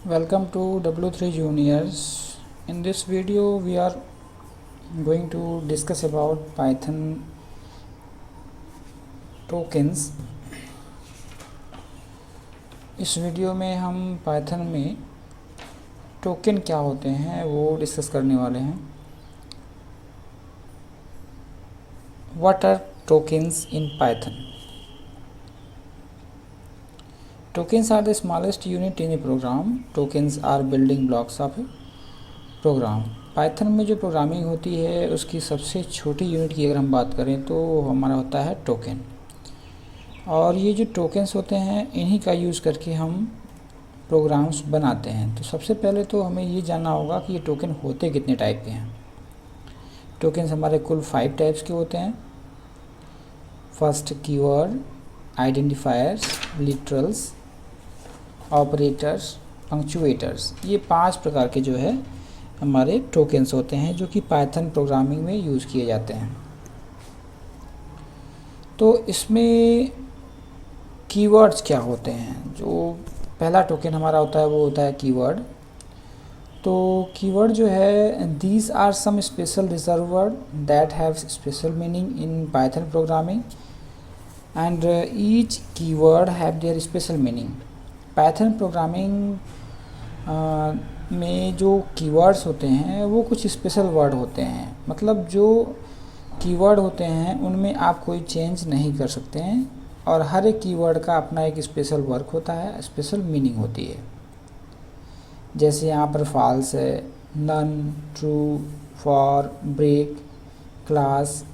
Welcome to W3 Juniors. In this video we are going to discuss about Python tokens. इस video में हम Python में token क्या होते हैं वो डिस्कस करने वाले हैं. What are tokens in Python? Tokens are the smallest unit in a program. Tokens are building blocks of a program. Python में जो प्रोग्रामिंग होती है उसकी सबसे छोटी यूनिट की अगर हम बात करें तो हमारा होता है टोकन. और ये जो टोकन्स होते हैं इन्हीं का यूज़ करके हम प्रोग्राम्स बनाते हैं. तो सबसे पहले तो हमें ये जानना होगा कि ये टोकन होते कितने टाइप के हैं. टोकन्स हमारे कुल 5 टाइप्स के होते हैं. First keyword, identifiers, literals, operators, punctuators. ये 5 प्रकार के जो है हमारे टोकन्स होते हैं जो कि पाइथन प्रोग्रामिंग में यूज़ किए जाते हैं. तो इसमें कीवर्ड्स क्या होते हैं. जो पहला टोकन हमारा होता है वो होता है कीवर्ड. तो कीवर्ड जो है, these are some special reserve word that have special meaning in Python programming and each keyword have their special meaning. Python programming में जो कीवर्ड्स होते हैं वो कुछ स्पेशल वर्ड होते हैं. मतलब जो कीवर्ड होते हैं उनमें आप कोई चेंज नहीं कर सकते हैं और हर एक कीवर्ड का अपना एक स्पेशल वर्क होता है, स्पेशल मीनिंग होती है. जैसे यहाँ पर फॉल्स है, none, true, for, break, class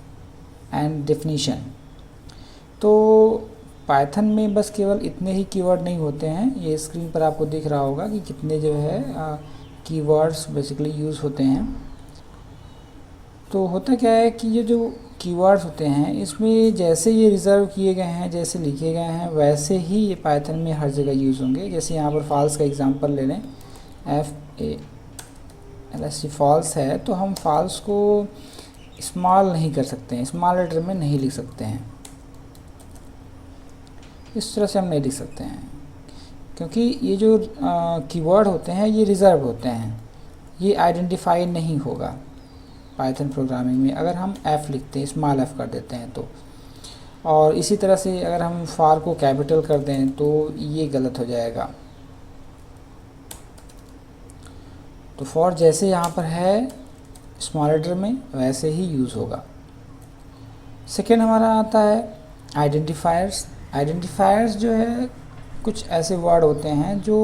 and definition. तो पाइथन में बस केवल इतने ही कीवर्ड नहीं होते हैं. ये स्क्रीन पर आपको दिख रहा होगा कि कितने जो है कीवर्ड्स बेसिकली यूज़ होते हैं. तो होता क्या है कि ये जो कीवर्ड्स होते हैं इसमें जैसे ये रिज़र्व किए गए हैं, जैसे लिखे गए हैं, वैसे ही ये पाइथन में हर जगह यूज़ होंगे. जैसे यहाँ पर फॉल्स का एग्जांपल ले लें, FALS फॉल्स है तो हम फॉल्स को स्मॉल नहीं कर सकते हैं, स्मॉल लेटर में नहीं लिख सकते हैं. इस तरह से हम नहीं लिख सकते हैं क्योंकि ये जो कीवर्ड होते हैं ये रिज़र्व होते हैं, ये आइडेंटिफाई नहीं होगा पाइथन प्रोग्रामिंग में. अगर हम f लिखते हैं, स्मॉल f कर देते हैं तो, और इसी तरह से अगर हम फॉर को कैपिटल कर दें तो ये गलत हो जाएगा. तो फॉर जैसे यहाँ पर है स्मॉल लेटर में वैसे ही यूज़ होगा. सेकेंड हमारा आता है आइडेंटिफायर्स. आइडेंटिफायर्स जो है कुछ ऐसे वर्ड होते हैं जो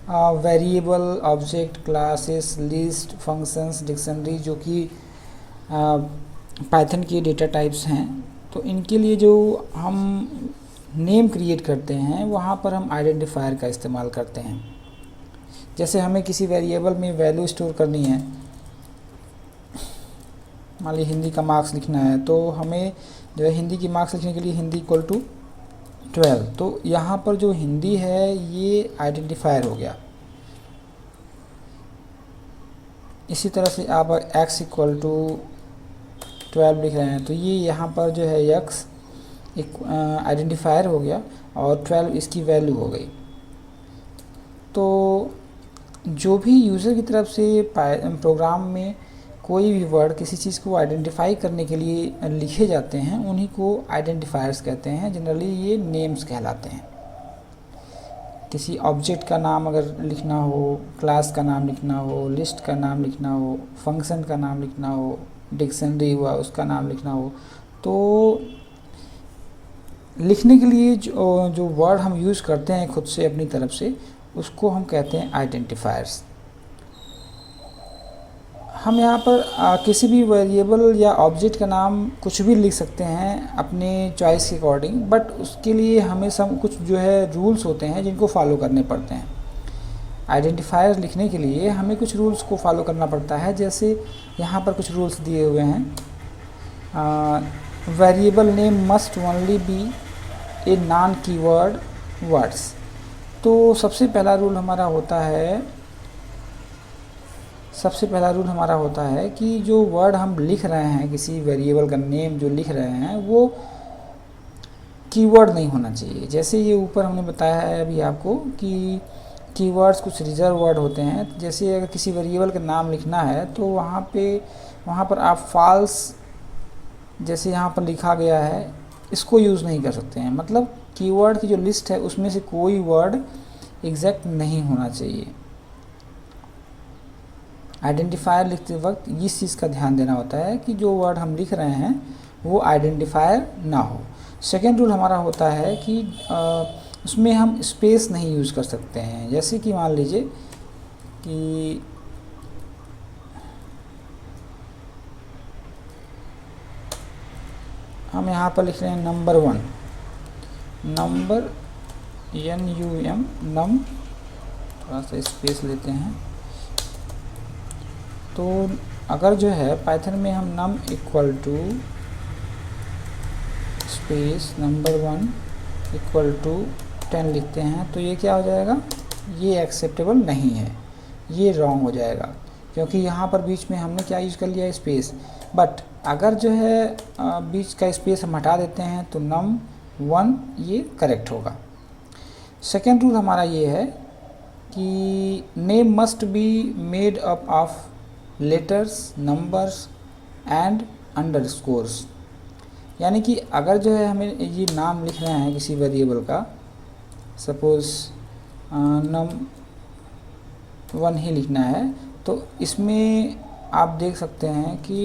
variable, object, classes, list, functions, dictionary जो कि पाइथन के डेटा टाइप्स हैं, तो इनके लिए जो हम नेम क्रिएट करते हैं वहाँ पर हम आइडेंटिफायर का इस्तेमाल करते हैं. जैसे हमें किसी वेरिएबल में वैल्यू स्टोर करनी है, मान लीजिए हिंदी का मार्क्स लिखना है, तो हमें जो है हिंदी की मार्क्स लिखने के लिए हिंदी इक्वल टू 12, तो यहाँ पर जो हिंदी है ये आइडेंटिफायर हो गया. इसी तरह से आप x इक्वल टू 12 लिख रहे हैं तो ये यहाँ पर जो है x एक आइडेंटिफायर हो गया और 12 इसकी वैल्यू हो गई. तो जो भी यूज़र की तरफ से प्रोग्राम में कोई भी वर्ड किसी चीज़ को आइडेंटिफाई करने के लिए लिखे जाते हैं उन्हीं को आइडेंटिफायर्स कहते हैं. जनरली ये नेम्स कहलाते हैं. किसी ऑब्जेक्ट का नाम अगर लिखना हो, क्लास का नाम लिखना हो, लिस्ट का नाम लिखना हो, फंक्शन का नाम लिखना हो, डिक्शनरी हुआ उसका नाम लिखना हो, तो लिखने के लिए जो वर्ड हम यूज़ करते हैं खुद से अपनी तरफ से उसको हम कहते हैं आइडेंटिफायर्स. हम यहाँ पर किसी भी वेरिएबल या ऑब्जेक्ट का नाम कुछ भी लिख सकते हैं अपने चॉइस के अकॉर्डिंग, बट उसके लिए हमें सब कुछ जो है रूल्स होते हैं जिनको फॉलो करने पड़ते हैं. आइडेंटिफायर लिखने के लिए हमें कुछ रूल्स को फॉलो करना पड़ता है. जैसे यहाँ पर कुछ रूल्स दिए हुए हैं. Variable name must only be a non keyword words. तो सबसे पहला रूल हमारा होता है कि जो वर्ड हम लिख रहे हैं, किसी वेरिएबल का नेम जो लिख रहे हैं वो कीवर्ड नहीं होना चाहिए. जैसे ये ऊपर हमने बताया है अभी आपको कि कीवर्ड्स कुछ रिजर्व वर्ड होते हैं। जैसे अगर किसी वेरिएबल का नाम लिखना है तो वहाँ पर आप फॉल्स, जैसे यहाँ पर लिखा गया है, इसको यूज़ नहीं कर सकते हैं। मतलब कीवर्ड की जो लिस्ट है उसमें से कोई वर्ड एग्जैक्ट नहीं होना चाहिए। आइडेंटिफायर लिखते वक्त इस चीज़ का ध्यान देना होता है कि जो वर्ड हम लिख रहे हैं वो आइडेंटिफायर ना हो। सेकेंड रूल हमारा होता है कि उसमें हम स्पेस नहीं यूज़ कर सकते हैं। जैसे कि मान लीजिए कि हम यहाँ पर लिख रहे हैं नंबर 1, नंबर NUM, नम, थोड़ा सा स्पेस लेते हैं। तो अगर जो है पाइथन में हम num equal to space number 1 equal to 10 लिखते हैं तो ये क्या हो जाएगा, ये एक्सेप्टेबल नहीं है, ये रॉन्ग हो जाएगा, क्योंकि यहाँ पर बीच में हमने क्या यूज़ कर लिया, स्पेस। बट अगर जो है बीच का स्पेस हम हटा देते हैं तो नम 1 ये करेक्ट होगा। सेकेंड रूल हमारा ये है कि name must be made up of letters, numbers and underscores. यानी कि अगर जो है हमें ये नाम लिख रहे हैं किसी वेरिएबल का, सपोज़ नम 1 ही लिखना है, तो इसमें आप देख सकते हैं कि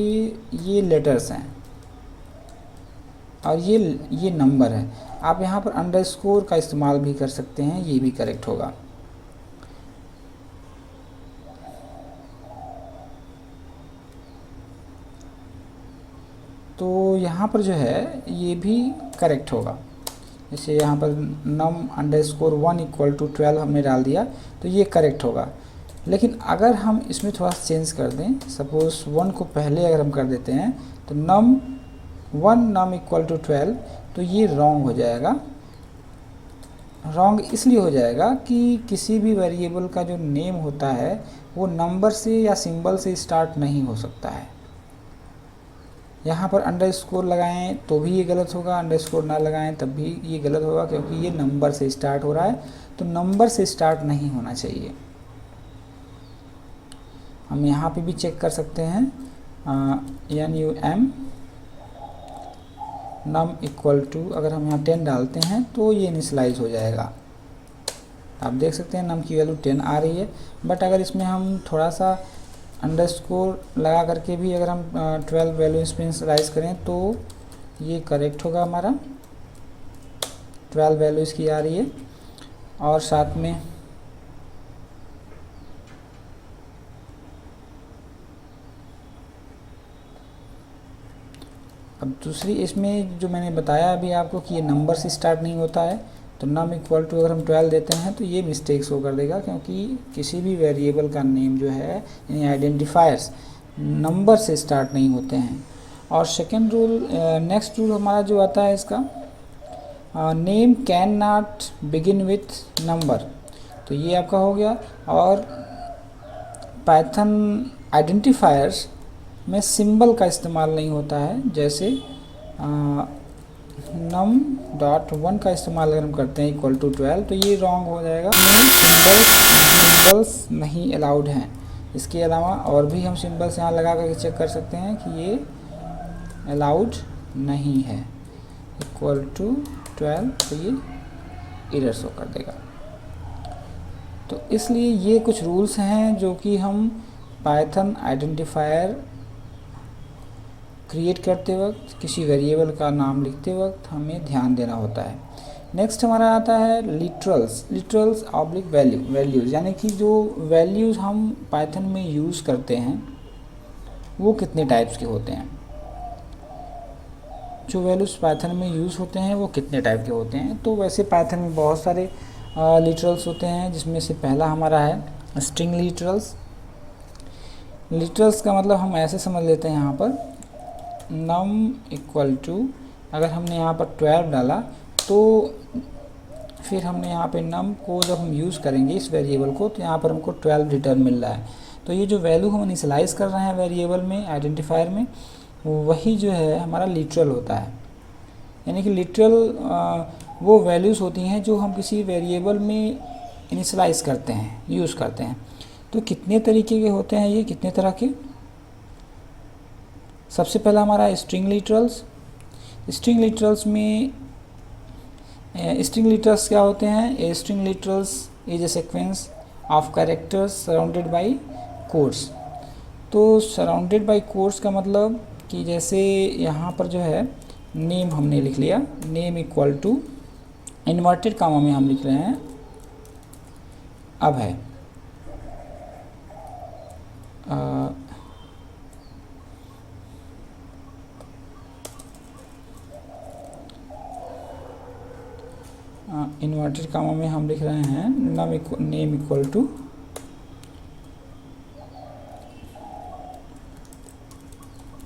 ये लेटर्स हैं और ये नंबर है। आप यहाँ पर अंडरस्कोर का इस्तेमाल भी कर सकते हैं, ये भी करेक्ट होगा। तो यहाँ पर जो है ये भी करेक्ट होगा। जैसे यहाँ पर num_1 इक्वल टू 12 हमने डाल दिया तो ये करेक्ट होगा। लेकिन अगर हम इसमें थोड़ा सा चेंज कर दें, सपोज़ 1 को पहले अगर हम कर देते हैं तो num इक्वल टू 12, तो ये रॉन्ग हो जाएगा। रॉन्ग इसलिए हो जाएगा कि किसी भी वेरिएबल का जो नेम होता है वो नंबर से या सिंबल से स्टार्ट नहीं हो सकता है। यहाँ पर अंडरस्कोर लगाएं तो भी ये गलत होगा, अंडरस्कोर ना लगाएं तब भी ये गलत होगा, क्योंकि ये नंबर से स्टार्ट हो रहा है, तो नंबर से स्टार्ट नहीं होना चाहिए। हम यहाँ पे भी चेक कर सकते हैं NUM नम इक्वल टू, अगर हम यहाँ 10 डालते हैं तो ये इनिशियलाइज हो जाएगा। आप देख सकते हैं नम की वैल्यू 10 आ रही है। बट अगर इसमें हम थोड़ा सा अंडरस्कोर लगा करके भी अगर हम 12 वैल्यू इसमें इनिशियलाइज करें तो ये करेक्ट होगा हमारा। 12 वैल्यू इसकी आ रही है और साथ में अब दूसरी इसमें जो मैंने बताया अभी आपको कि ये नंबर से स्टार्ट नहीं होता है, तो नम इक्वल टू अगर हम 12 देते हैं तो ये मिस्टेक शो कर देगा, क्योंकि किसी भी वेरिएबल का नेम जो है यानी आइडेंटिफायर्स नंबर से स्टार्ट नहीं होते हैं। और सेकेंड रूल, नेक्स्ट रूल हमारा जो आता है इसका, name can not begin with number, तो ये आपका हो गया। और पाइथन आइडेंटिफायर्स में सिंबल का इस्तेमाल नहीं होता है। जैसे num.1 का इस्तेमाल अगर हम करते हैं इक्वल टू 12 तो ये रॉन्ग हो जाएगा। सिंबल्स नहीं अलाउड हैं। इसके अलावा और भी हम सिंबल्स यहाँ लगा करके चेक कर सकते हैं कि ये अलाउड नहीं है। इक्वल टू 12 तो ये एरर शो कर देगा। तो इसलिए ये कुछ रूल्स हैं जो कि हम पाइथन आइडेंटिफायर क्रिएट करते वक्त, किसी वेरिएबल का नाम लिखते वक्त हमें ध्यान देना होता है। नेक्स्ट हमारा आता है लिटरल्स ऑब्लिक वैल्यूज़, यानी कि जो वैल्यूज़ हम पाइथन में यूज़ करते हैं वो कितने टाइप्स के होते हैं। जो वैल्यूज़ पाइथन में यूज़ होते हैं वो कितने टाइप के होते हैं। तो वैसे पाइथन में बहुत सारे लिटरल्स होते हैं, जिसमें से पहला हमारा है स्ट्रिंग लिटरल्स। लिटरल्स का मतलब हम ऐसे समझ लेते हैं यहाँ पर नम इक्वल टू, अगर हमने यहाँ पर 12 डाला तो फिर हमने यहाँ पे नम को जब हम यूज़ करेंगे इस वेरिएबल को तो यहाँ पर हमको 12 रिटर्न मिल रहा है। तो ये जो वैल्यू हम इनिशियलाइज़ कर रहे हैं वेरिएबल में, आइडेंटिफायर में, वही जो है हमारा लिटरल होता है। यानी कि लिटरल वो वैल्यूज़ होती हैं जो हम किसी वेरिएबल में इनिशलाइज करते हैं, यूज़ करते हैं। तो कितने तरीके के होते हैं ये, कितने तरह के? सबसे पहला हमारा स्ट्रिंग लिटरल्स। स्ट्रिंग लिटरल्स में स्ट्रिंग लिटरल्स क्या होते हैं? A string literals is a sequence of characters surrounded by quotes. तो सराउंडेड बाय कोट्स का मतलब कि जैसे यहाँ पर जो है नेम हमने लिख लिया, name equal to inverted comma में हम लिख रहे हैं अब है इन्वर्टेड कामा में हम लिख रहे हैं नेम इक्वल टू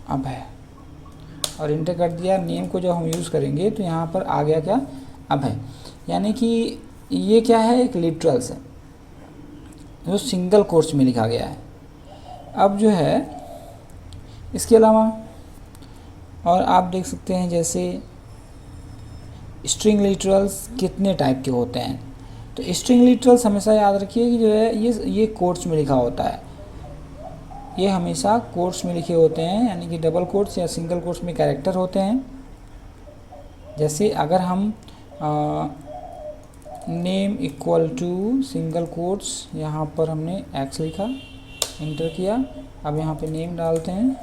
अब है, और इंटर कर दिया। नेम को जब हम यूज़ करेंगे तो यहाँ पर आ गया क्या? अब है। यानी कि ये क्या है? एक लिटरल्स है जो सिंगल कोट्स में लिखा गया है। अब जो है इसके अलावा और आप देख सकते हैं जैसे स्ट्रिंग लिटरल्स कितने टाइप के होते हैं। तो स्ट्रिंग लिटरल्स हमेशा याद रखिए कि जो है ये कोट्स में लिखा होता है, ये हमेशा कोट्स में लिखे होते हैं, यानी कि डबल कोट्स या सिंगल कोट्स में कैरेक्टर होते हैं। जैसे अगर हम name equal to single quotes, यहाँ पर हमने एक्स लिखा, इंटर किया, अब यहाँ पे नेम डालते हैं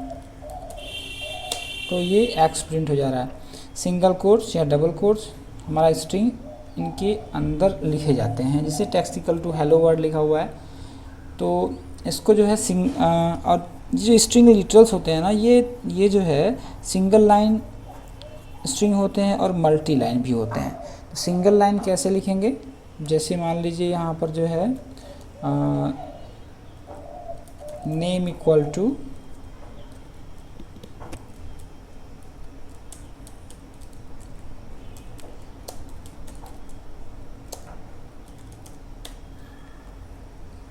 तो ये एक्स प्रिंट हो जा रहा है। सिंगल कोट्स या डबल कोट्स हमारा स्ट्रिंग इनके अंदर लिखे जाते हैं, जैसे text equal to hello word लिखा हुआ है। तो इसको जो है और जो स्ट्रिंग लिटरल्स होते हैं ना, ये जो है सिंगल लाइन स्ट्रिंग होते हैं और मल्टी लाइन भी होते हैं। तो सिंगल लाइन कैसे लिखेंगे? जैसे मान लीजिए यहाँ पर जो है नेम इक्वल टू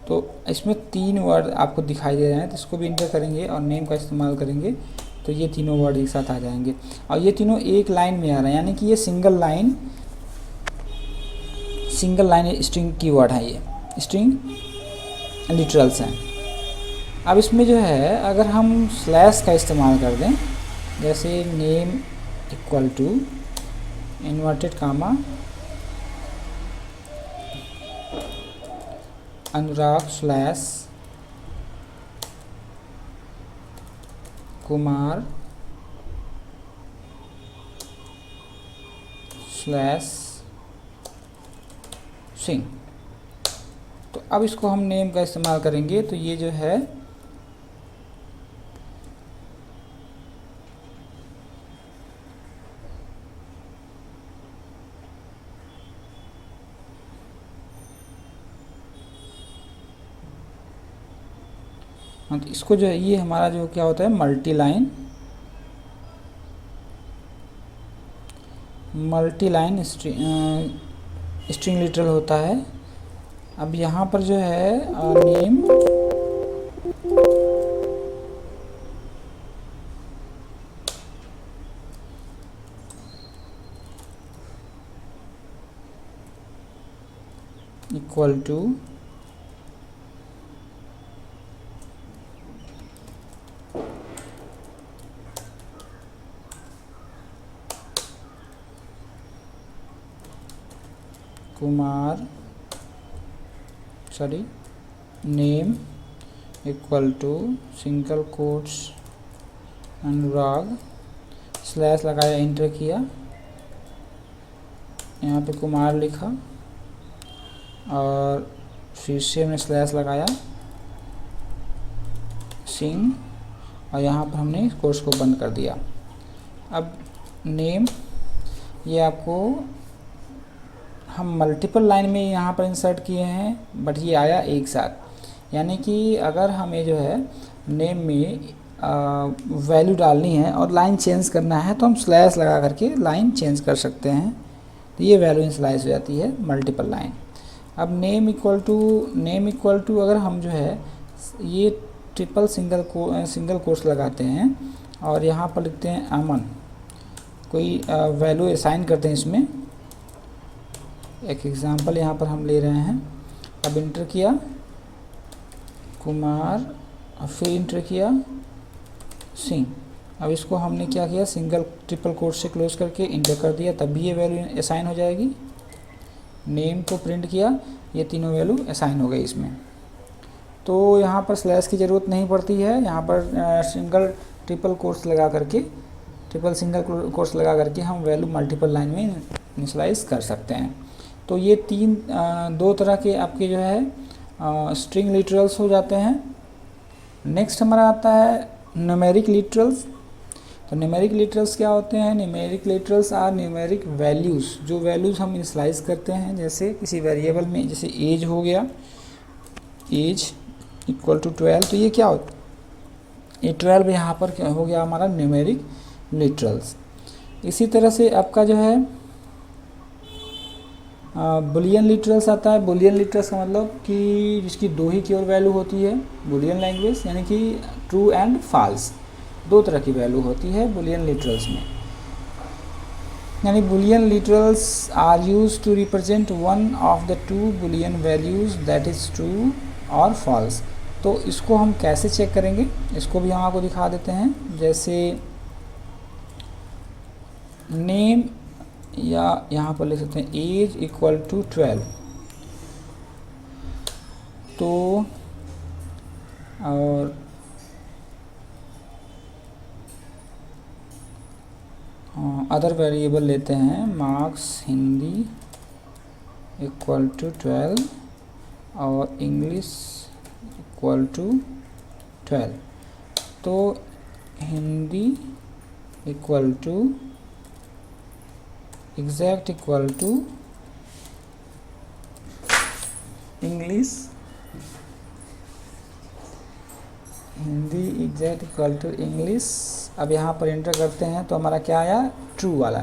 तो इसमें 3 वर्ड आपको दिखाई दे रहे हैं, तो इसको भी इंटर करेंगे और नेम का इस्तेमाल करेंगे तो ये तीनों वर्ड एक साथ आ जाएंगे और ये तीनों एक लाइन में आ रहे हैं, यानी कि ये सिंगल लाइन स्ट्रिंग की वर्ड है, ये स्ट्रिंग लिटरल्स हैं। अब इसमें जो है अगर हम स्लैश का इस्तेमाल कर दें, जैसे name equal to inverted comma Anurag slash Kumar slash Singh. तो अब इसको हम नेम का इस्तेमाल करेंगे तो ये जो है हाँ, तो इसको जो है ये हमारा जो क्या होता है मल्टी लाइन स्ट्रिंग लिटरल होता है। अब यहाँ पर जो है name equal to name equal to single quotes Anurag slash लगाया, इंटर किया, यहाँ पे कुमार लिखा और शीर्षे में स्लैश लगाया सिंह और यहाँ पर हमने कोर्स को बंद कर दिया। अब नेम ये आपको हम मल्टीपल लाइन में यहाँ पर इंसर्ट किए हैं, बट ये आया एक साथ। यानी कि अगर हमें जो है नेम में वैल्यू डालनी है और लाइन चेंज करना है तो हम स्लैश लगा करके लाइन चेंज कर सकते हैं, तो ये वैल्यू इनिशियलाइज हो जाती है मल्टीपल लाइन। अब नेम इक्वल टू अगर हम जो है ये ट्रिपल सिंगल कोट्स लगाते हैं और यहाँ पर लिखते हैं अमन, कोई वैल्यू असाइन करते हैं इसमें। एक एग्जांपल यहाँ पर हम ले रहे हैं, अब इंटर किया कुमार, और फिर इंटर किया सिंह। अब इसको हमने क्या किया, सिंगल ट्रिपल कोट से क्लोज करके इंटर कर दिया, तब भी ये वैल्यू असाइन हो जाएगी। नेम को प्रिंट किया, ये तीनों वैल्यू असाइन हो गई इसमें। तो यहाँ पर स्लैश की ज़रूरत नहीं पड़ती है, यहाँ पर सिंगल ट्रिपल कोट्स लगा करके, ट्रिपल सिंगल कोट्स लगा करके हम वैल्यू मल्टीपल लाइन में इनिशियलाइज कर सकते हैं। तो ये दो तरह के आपके जो है स्ट्रिंग लिटरल्स हो जाते हैं। नेक्स्ट हमारा आता है न्यूमेरिक लिटरल्स। तो न्यूमेरिक लिटरल्स क्या होते हैं? Numeric literals are numeric values, जो वैल्यूज़ हम इनिशियलाइज करते हैं, जैसे किसी वेरिएबल में, जैसे एज हो गया, एज इक्वल टू 12, तो ये क्या होता है, ये 12 यहाँ पर क्या हो गया हमारा न्यूमेरिक लिटरल्स। इसी तरह से आपका जो है बुलियन लिटरल्स आता है। बुलियन लिटरल्स का मतलब कि जिसकी दो ही कीवर्ड वैल्यू होती है, बुलियन लैंग्वेज, यानी कि ट्रू एंड फॉल्स, दो तरह की वैल्यू होती है बुलियन लिटरल्स में। यानी boolean literals are use to represent one of the two boolean values that is true और फॉल्स। तो इसको हम कैसे चेक करेंगे, इसको भी हम आपको दिखा देते हैं। जैसे नेम, या यहाँ पर ले सकते हैं एज इक्वल टू 12, तो और अदर वेरिएबल लेते हैं, मार्क्स हिंदी इक्वल टू 12 और इंग्लिश इक्वल टू 12, तो Hindi equal to exact equal to English, Hindi exact equal to English. अब यहाँ पर एंटर करते हैं तो हमारा क्या आया, ट्रू वाला,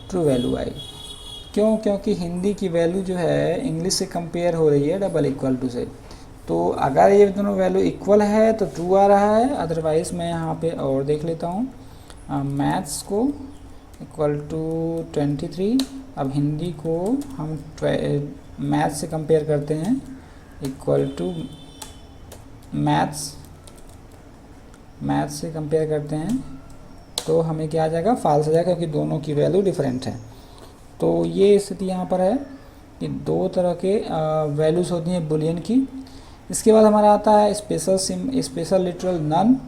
ट्रू वैल्यू आई। क्यों? क्योंकि हिंदी की वैल्यू जो है इंग्लिश से कंपेयर हो रही है डबल इक्वल टू से। तो अगर ये दोनों वैल्यू इक्वल है तो ट्रू आ रहा है, अदरवाइज़ मैं यहाँ पे और देख लेता हूँ। मैथ्स को इक्वल टू 23, अब हिंदी को हम मैथ्स से कंपेयर करते हैं, इक्वल टू मैथ्स से कंपेयर करते हैं, तो हमें क्या आ जाएगा, फॉल्स आ जाएगा, क्योंकि दोनों की वैल्यू डिफरेंट है। तो ये स्थिति यहाँ पर है कि दो तरह के वैल्यूज़ होती हैं बुलियन की। इसके बाद हमारा आता है स्पेशल लिटरल नन।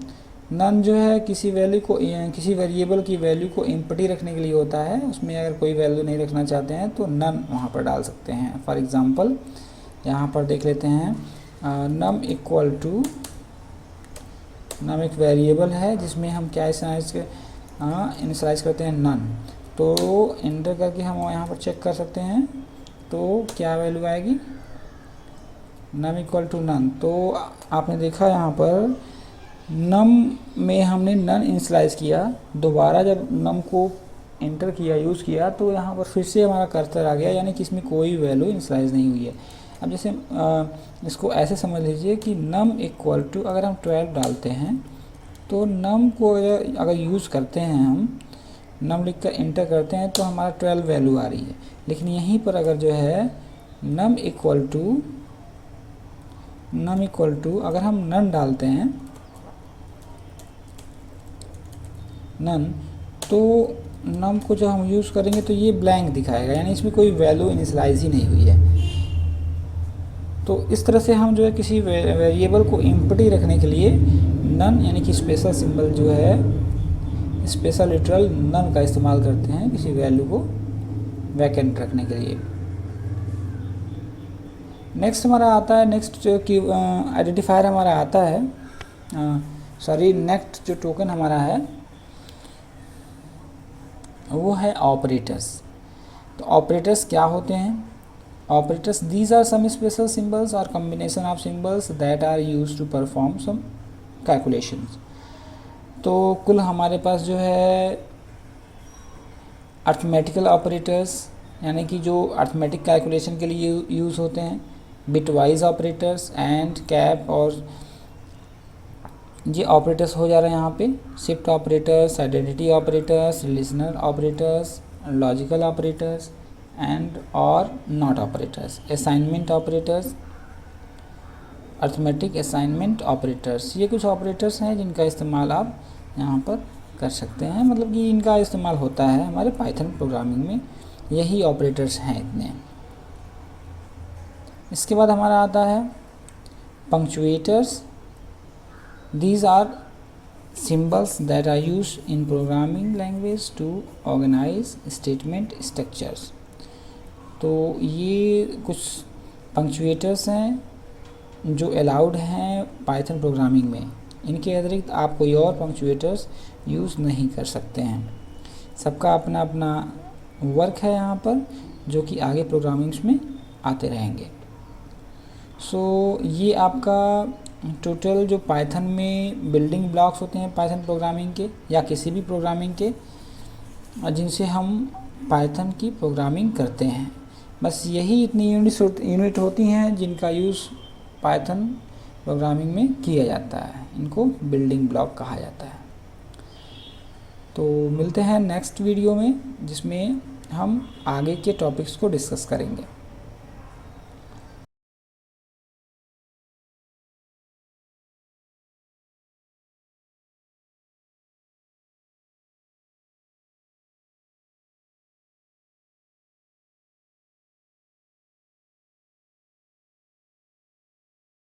नन जो है किसी वैल्यू को, किसी वेरिएबल की वैल्यू को एम्प्टी रखने के लिए होता है। उसमें अगर कोई वैल्यू नहीं रखना चाहते हैं तो नन वहाँ पर डाल सकते हैं। फॉर एग्ज़ाम्पल यहाँ पर देख लेते हैं, नम इक्वल टू, नम एक वेरिएबल है जिसमें हम क्या इनिशियलाइज करते हैं, नन। तो एंटर करके हम यहाँ पर चेक कर सकते हैं, तो क्या वैल्यू आएगी, नम इक्वल टू नन। तो आपने देखा यहाँ पर नम में हमने नन इनिशियलाइज किया, दोबारा जब नम को एंटर किया, यूज़ किया, तो यहाँ पर फिर से हमारा कर्सर आ गया, यानी कि इसमें कोई वैल्यू इनिशियलाइज नहीं हुई है। अब जैसे इसको ऐसे समझ लीजिए कि नम इक्वल टू, अगर हम 12 डालते हैं तो नम को अगर यूज़ करते हैं, हम नम लिख कर एंटर करते हैं तो हमारा 12 वैल्यू आ रही है। लेकिन यहीं पर अगर जो है नम इक्वल टू अगर हम नन डालते हैं, नन, तो नम को जब हम यूज़ करेंगे तो ये ब्लैंक दिखाएगा, यानी इसमें कोई वैल्यू इनिशियलाइज ही नहीं हुई है। तो इस तरह से हम जो है किसी वेरिएबल को एम्प्टी रखने के लिए नन, यानी कि स्पेशल सिंबल जो है, स्पेशल लिटरल नन का इस्तेमाल करते हैं किसी वैल्यू को वैकेंट रखने के लिए। नेक्स्ट हमारा आता है, नेक्स्ट जो कि आइडेंटिफायर हमारा आता है, नेक्स्ट जो टोकन हमारा है वो है ऑपरेटर्स। तो ऑपरेटर्स क्या होते हैं? Operators, these are some special symbols और combination of symbols that are used to perform some calculations. तो कुल हमारे पास जो है अर्थमेटिकल ऑपरेटर्स, यानी कि जो अर्थमेटिक कैलकुलेशन के लिए यूज़ होते हैं, बिटवाइज ऑपरेटर्स एंड कैप, और ये ऑपरेटर्स हो जा रहे हैं यहाँ पे, shift operators, identity operators, relational operators, logical operators and और not operators, assignment operators, arithmetic assignment operators, ये कुछ ऑपरेटर्स हैं जिनका इस्तेमाल आप यहाँ पर कर सकते हैं, मतलब कि इनका इस्तेमाल होता है हमारे पाइथन प्रोग्रामिंग में, यही ऑपरेटर्स हैं इतने। इसके बाद हमारा आता है punctuators. These are symbols that are used in programming language to organize statement structures। तो ये कुछ पंक्चुएटर्स हैं जो अलाउड हैं पाइथन प्रोग्रामिंग में। इनके अतिरिक्त आप कोई और पंक्चुएटर्स यूज़ नहीं कर सकते हैं। सबका अपना अपना वर्क है यहाँ पर, जो कि आगे प्रोग्रामिंग्स में आते रहेंगे। ये आपका टोटल जो पाइथन में बिल्डिंग ब्लॉक्स होते हैं पाइथन प्रोग्रामिंग के या किसी भी प्रोग्रामिंग के, जिनसे हम पाइथन की प्रोग्रामिंग करते हैं, बस यही इतनी यूनिट होती हैं जिनका यूज़ पाइथन प्रोग्रामिंग में किया जाता है। इनको बिल्डिंग ब्लॉक कहा जाता है। तो मिलते हैं नेक्स्ट वीडियो में, जिसमें हम आगे के टॉपिक्स को डिस्कस करेंगे।